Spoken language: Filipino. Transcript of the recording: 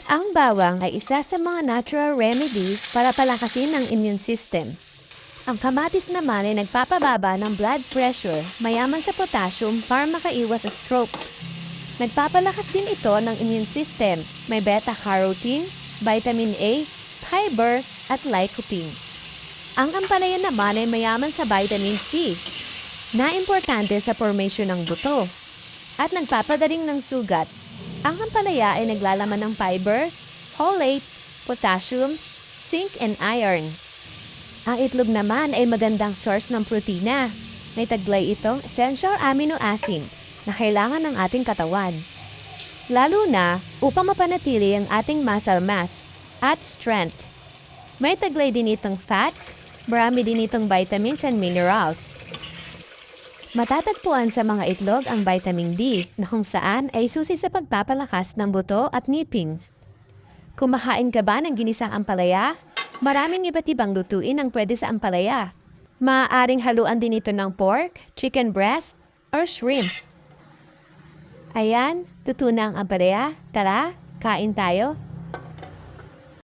Ang bawang ay isa sa mga natural remedy para palakasin ang immune system. Ang kamatis naman ay nagpapababa ng blood pressure, mayaman sa potassium para makaiwas sa stroke. Nagpapalakas din ito ng immune system, may beta-carotene, vitamin A, fiber, at lycopene. Ang ampalaya naman ay mayaman sa vitamin C, na importante sa formation ng buto, at nagpapadaling ng sugat. Ang ampalaya ay naglalaman ng fiber, folate, potassium, zinc, and iron. Ang itlog naman ay magandang source ng protina. May taglay itong essential amino acid na kailangan ng ating katawan. Lalo na upang mapanatili ang ating muscle mass at strength. May taglay din itong fats, marami din itong vitamins and minerals. Matatagpuan sa mga itlog ang vitamin D na kung saan ay susi sa pagpapalakas ng buto at ngipin. Kumakain ka ba ng ginisang ampalaya? Maraming iba't ibang lutuin ang pwede sa ampalaya. Maaaring haluan din ito ng pork, chicken breast, or shrimp. Ayan, luto na ang ampalaya. Tara, kain tayo.